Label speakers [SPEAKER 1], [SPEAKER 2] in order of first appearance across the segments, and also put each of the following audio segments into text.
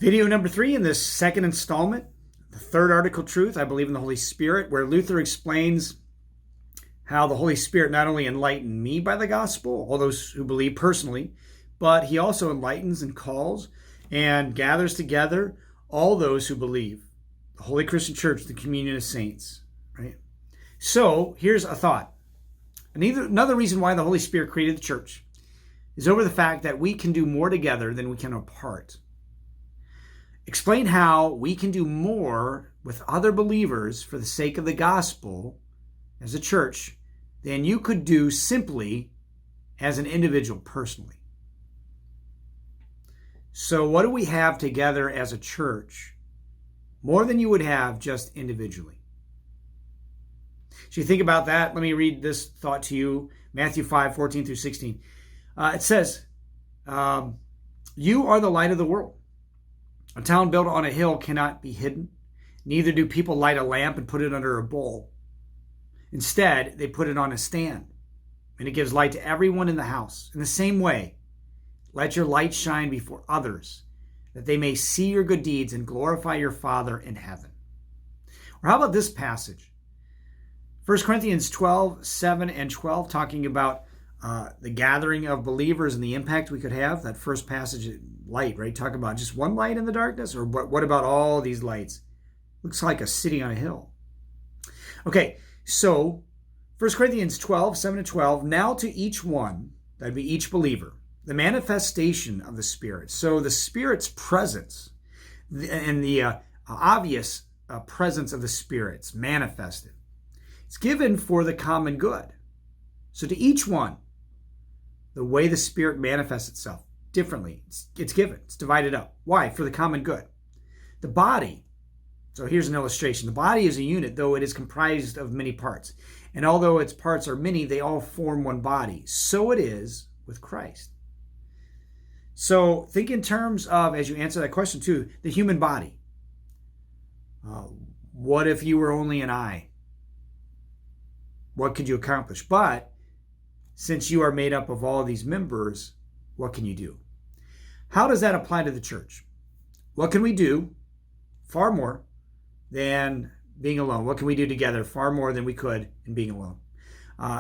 [SPEAKER 1] Video number 3 in this second installment, the third article, Truth, I Believe in the Holy Spirit, where Luther explains how the Holy Spirit not only enlightened me by the gospel, all those who believe personally, but he also enlightens and calls and gathers together all those who believe. The Holy Christian Church, the communion of saints, right? So here's a thought. Another reason why the Holy Spirit created the church is over the fact that we can do more together than we can apart. Explain how we can do more with other believers for the sake of the gospel as a church than you could do simply as an individual personally. So what do we have together as a church more than you would have just individually? So you think about that. Let me read this thought to you. Matthew 5:14 through 16. It says, you are the light of the world. A town built on a hill cannot be hidden. Neither do people light a lamp and put it under a bowl. Instead, they put it on a stand, and it gives light to everyone in the house. In the same way, let your light shine before others, that they may see your good deeds and glorify your Father in heaven. Or how about this passage? 1 Corinthians 12:7 and 12, talking about the gathering of believers and the impact we could have. That first passage, light, right? Talk about just one light in the darkness, or what about all these lights? Looks like a city on a hill. Okay, so 1 Corinthians 12:7 and 12, now to each one, that'd be each believer, the manifestation of the Spirit. So the Spirit's presence and the obvious presence of the Spirit's manifested. It's given for the common good. So to each one, the way the Spirit manifests itself differently, it's given, it's divided up. Why? For the common good. The body, so here's an illustration. The body is a unit, though it is comprised of many parts. And although its parts are many, they all form one body. So it is with Christ. So think in terms of, as you answer that question too, the human body. What if you were only an eye? What could you accomplish? But since you are made up of all of these members, what can you do? How does that apply to the church? What can we do? Far more than being alone. What can we do together? Far more than we could in being alone.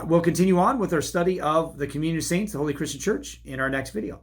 [SPEAKER 1] We'll continue on with our study of the Communion of Saints, the Holy Christian Church, in our next video.